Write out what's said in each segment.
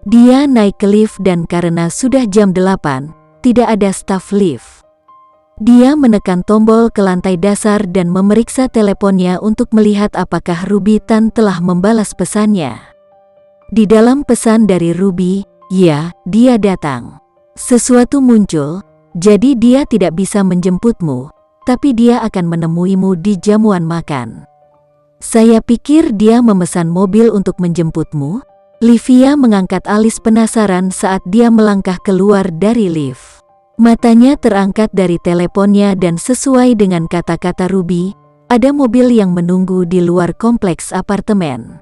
Dia naik ke lift dan karena sudah jam 8, tidak ada staf lift. Dia menekan tombol ke lantai dasar dan memeriksa teleponnya untuk melihat apakah Ruby Tan telah membalas pesannya. Di dalam pesan dari Ruby, "Ya, dia datang. Sesuatu muncul, jadi dia tidak bisa menjemputmu, tapi dia akan menemuimu di jamuan makan. Saya pikir dia memesan mobil untuk menjemputmu." Livia mengangkat alis penasaran saat dia melangkah keluar dari lift. Matanya terangkat dari teleponnya dan sesuai dengan kata-kata Ruby, ada mobil yang menunggu di luar kompleks apartemen.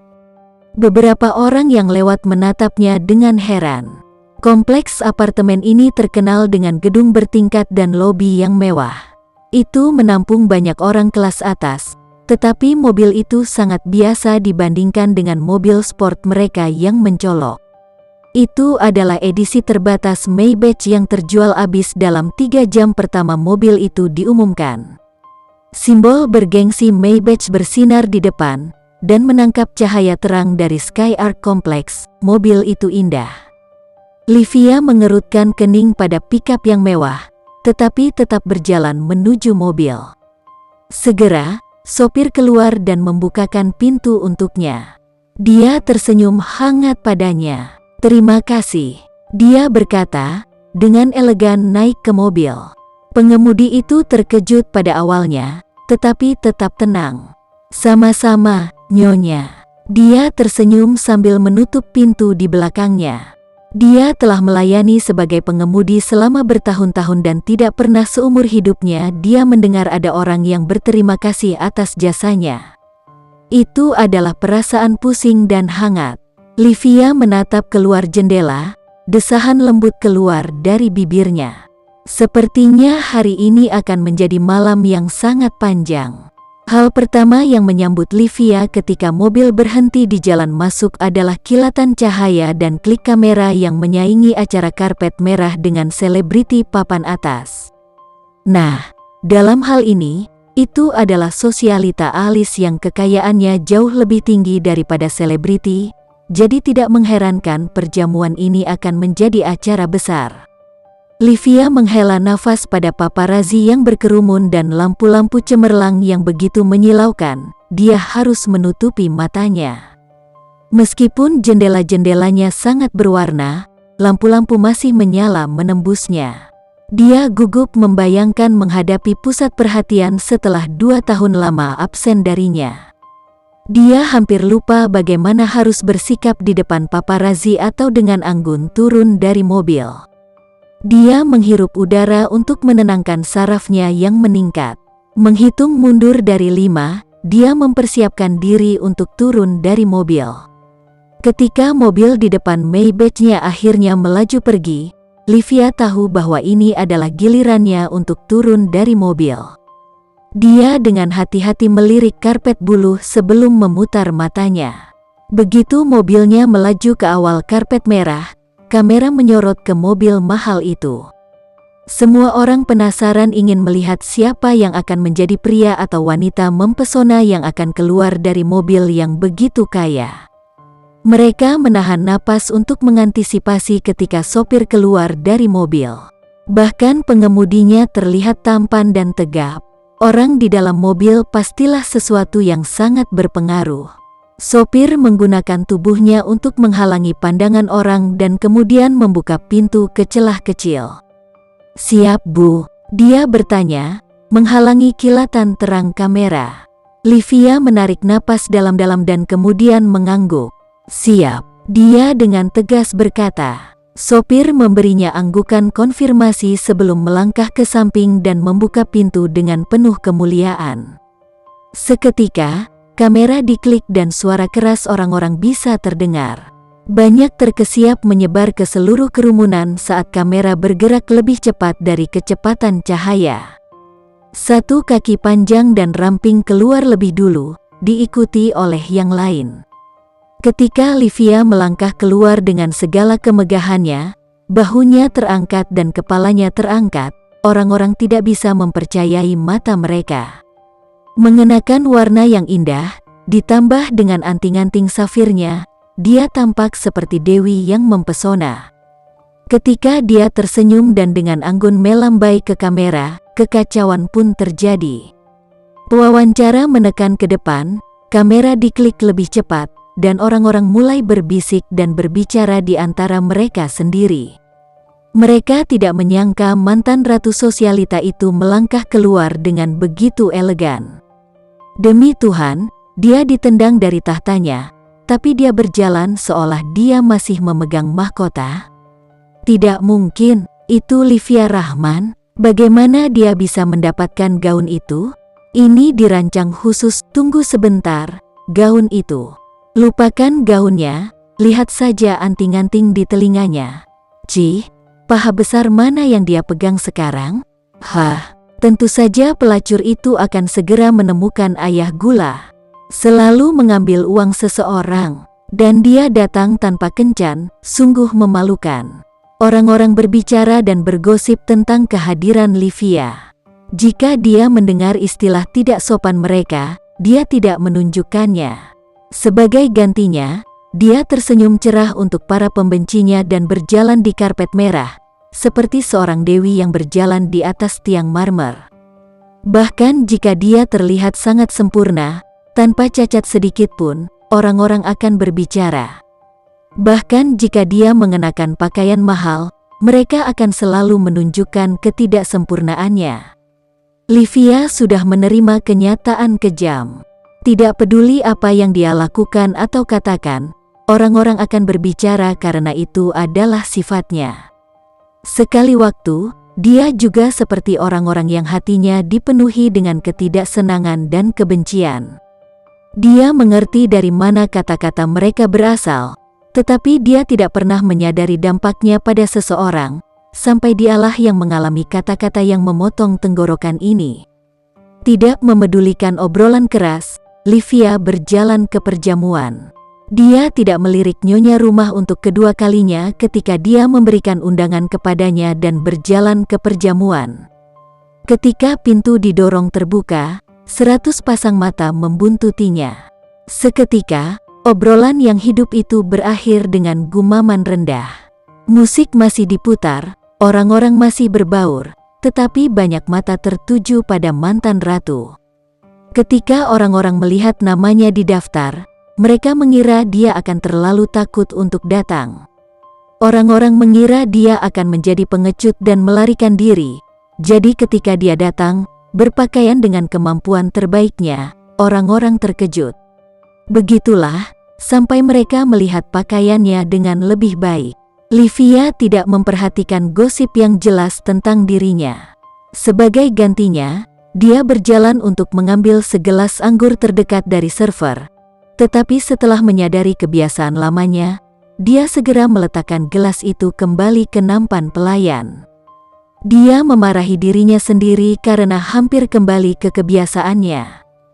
Beberapa orang yang lewat menatapnya dengan heran. Kompleks apartemen ini terkenal dengan gedung bertingkat dan lobi yang mewah. Itu menampung banyak orang kelas atas, tetapi mobil itu sangat biasa dibandingkan dengan mobil sport mereka yang mencolok. Itu adalah edisi terbatas Maybach yang terjual habis dalam 3 jam pertama mobil itu diumumkan. Simbol bergengsi Maybach bersinar di depan dan menangkap cahaya terang dari Sky Arc Complex. Mobil itu indah. Livia mengerutkan kening pada pickup yang mewah, tetapi tetap berjalan menuju mobil. Segera, sopir keluar dan membukakan pintu untuknya. Dia tersenyum hangat padanya. "Terima kasih," dia berkata, dengan elegan naik ke mobil. Pengemudi itu terkejut pada awalnya, tetapi tetap tenang. "Sama-sama, Nyonya." Dia tersenyum sambil menutup pintu di belakangnya. Dia telah melayani sebagai pengemudi selama bertahun-tahun dan tidak pernah seumur hidupnya dia mendengar ada orang yang berterima kasih atas jasanya. Itu adalah perasaan pusing dan hangat. Livia menatap keluar jendela, desahan lembut keluar dari bibirnya. Sepertinya hari ini akan menjadi malam yang sangat panjang. Hal pertama yang menyambut Livia ketika mobil berhenti di jalan masuk adalah kilatan cahaya dan klik kamera yang menyaingi acara karpet merah dengan selebriti papan atas. Nah, dalam hal ini, itu adalah sosialita Alice yang kekayaannya jauh lebih tinggi daripada selebriti. Jadi tidak mengherankan perjamuan ini akan menjadi acara besar. Livia menghela nafas pada paparazzi yang berkerumun dan lampu-lampu cemerlang yang begitu menyilaukan. Dia harus menutupi matanya. Meskipun jendela-jendelanya sangat berwarna, lampu-lampu masih menyala menembusnya. Dia gugup membayangkan menghadapi pusat perhatian setelah 2 tahun lama absen darinya. Dia hampir lupa bagaimana harus bersikap di depan paparazzi atau dengan anggun turun dari mobil. Dia menghirup udara untuk menenangkan sarafnya yang meningkat. Menghitung mundur dari 5, dia mempersiapkan diri untuk turun dari mobil. Ketika mobil di depan Maybach-nya akhirnya melaju pergi, Livia tahu bahwa ini adalah gilirannya untuk turun dari mobil. Dia dengan hati-hati melirik karpet buluh sebelum memutar matanya. Begitu mobilnya melaju ke awal karpet merah, kamera menyorot ke mobil mahal itu. Semua orang penasaran ingin melihat siapa yang akan menjadi pria atau wanita mempesona yang akan keluar dari mobil yang begitu kaya. Mereka menahan napas untuk mengantisipasi ketika sopir keluar dari mobil. Bahkan pengemudinya terlihat tampan dan tegap. Orang di dalam mobil pastilah sesuatu yang sangat berpengaruh. Sopir menggunakan tubuhnya untuk menghalangi pandangan orang dan kemudian membuka pintu ke celah kecil. "Siap, Bu?" dia bertanya, menghalangi kilatan terang kamera. Livia menarik napas dalam-dalam dan kemudian mengangguk. "Siap," dia dengan tegas berkata. Sopir memberinya anggukan konfirmasi sebelum melangkah ke samping dan membuka pintu dengan penuh kemuliaan. Seketika, kamera diklik dan suara keras orang-orang bisa terdengar. Banyak terkesiap menyebar ke seluruh kerumunan saat kamera bergerak lebih cepat dari kecepatan cahaya. Satu kaki panjang dan ramping keluar lebih dulu, diikuti oleh yang lain. Ketika Livia melangkah keluar dengan segala kemegahannya, bahunya terangkat dan kepalanya terangkat, orang-orang tidak bisa mempercayai mata mereka. Mengenakan warna yang indah, ditambah dengan anting-anting safirnya, dia tampak seperti dewi yang mempesona. Ketika dia tersenyum dan dengan anggun melambai ke kamera, kekacauan pun terjadi. Pewawancara menekan ke depan, kamera diklik lebih cepat, dan orang-orang mulai berbisik dan berbicara di antara mereka sendiri. Mereka tidak menyangka mantan ratu sosialita itu melangkah keluar dengan begitu elegan. Demi Tuhan, dia ditendang dari tahtanya, tapi dia berjalan seolah dia masih memegang mahkota. Tidak mungkin, itu Livia Rahman. Bagaimana dia bisa mendapatkan gaun itu? Ini dirancang khusus. Tunggu sebentar, gaun itu. Lupakan gaunnya, lihat saja anting-anting di telinganya. Cih, paha besar mana yang dia pegang sekarang? Hah, tentu saja pelacur itu akan segera menemukan ayah gula. Selalu mengambil uang seseorang, dan dia datang tanpa kencan, sungguh memalukan. Orang-orang berbicara dan bergosip tentang kehadiran Livia. Jika dia mendengar istilah tidak sopan mereka, dia tidak menunjukkannya. Sebagai gantinya, dia tersenyum cerah untuk para pembencinya dan berjalan di karpet merah, seperti seorang dewi yang berjalan di atas tiang marmer. Bahkan jika dia terlihat sangat sempurna, tanpa cacat sedikit pun, orang-orang akan berbicara. Bahkan jika dia mengenakan pakaian mahal, mereka akan selalu menunjukkan ketidaksempurnaannya. Livia sudah menerima kenyataan kejam. Tidak peduli apa yang dia lakukan atau katakan, orang-orang akan berbicara karena itu adalah sifatnya. Sekali waktu, dia juga seperti orang-orang yang hatinya dipenuhi dengan ketidaksenangan dan kebencian. Dia mengerti dari mana kata-kata mereka berasal, tetapi dia tidak pernah menyadari dampaknya pada seseorang, sampai dialah yang mengalami kata-kata yang memotong tenggorokan ini. Tidak memedulikan obrolan keras, Livia berjalan ke perjamuan. Dia tidak melirik nyonya rumah untuk kedua kalinya ketika dia memberikan undangan kepadanya dan berjalan ke perjamuan. Ketika pintu didorong terbuka, 100 pasang mata membuntutinya. Seketika, obrolan yang hidup itu berakhir dengan gumaman rendah. Musik masih diputar, orang-orang masih berbaur, tetapi banyak mata tertuju pada mantan ratu. Ketika orang-orang melihat namanya di daftar, mereka mengira dia akan terlalu takut untuk datang. Orang-orang mengira dia akan menjadi pengecut dan melarikan diri. Jadi ketika dia datang, berpakaian dengan kemampuan terbaiknya, orang-orang terkejut. Begitulah, sampai mereka melihat pakaiannya dengan lebih baik. Livia tidak memperhatikan gosip yang jelas tentang dirinya. Sebagai gantinya, dia berjalan untuk mengambil segelas anggur terdekat dari server. Tetapi setelah menyadari kebiasaan lamanya, dia segera meletakkan gelas itu kembali ke nampan pelayan. Dia memarahi dirinya sendiri karena hampir kembali ke kebiasaannya.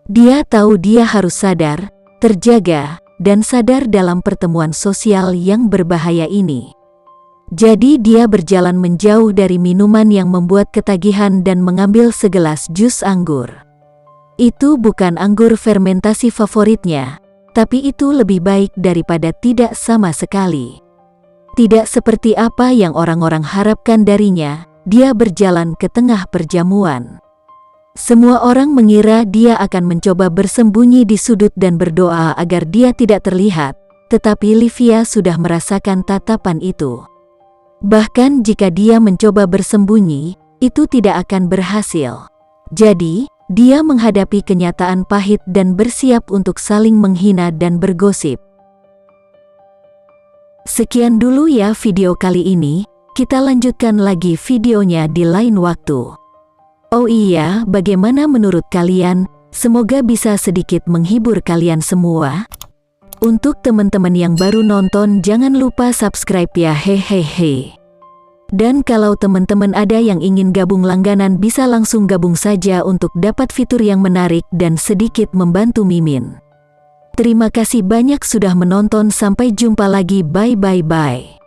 Dia tahu dia harus sadar, terjaga, dan sadar dalam pertemuan sosial yang berbahaya ini. Jadi dia berjalan menjauh dari minuman yang membuat ketagihan dan mengambil segelas jus anggur. Itu bukan anggur fermentasi favoritnya, tapi itu lebih baik daripada tidak sama sekali. Tidak seperti apa yang orang-orang harapkan darinya, dia berjalan ke tengah perjamuan. Semua orang mengira dia akan mencoba bersembunyi di sudut dan berdoa agar dia tidak terlihat, tetapi Livia sudah merasakan tatapan itu. Bahkan jika dia mencoba bersembunyi, itu tidak akan berhasil. Jadi, dia menghadapi kenyataan pahit dan bersiap untuk saling menghina dan bergosip. Sekian dulu ya video kali ini, kita lanjutkan lagi videonya di lain waktu. Oh iya, bagaimana menurut kalian? Semoga bisa sedikit menghibur kalian semua. Untuk teman-teman yang baru nonton, jangan lupa subscribe ya, hehehe. Dan kalau teman-teman ada yang ingin gabung langganan, bisa langsung gabung saja untuk dapat fitur yang menarik dan sedikit membantu Mimin. Terima kasih banyak sudah menonton, sampai jumpa lagi, bye bye bye.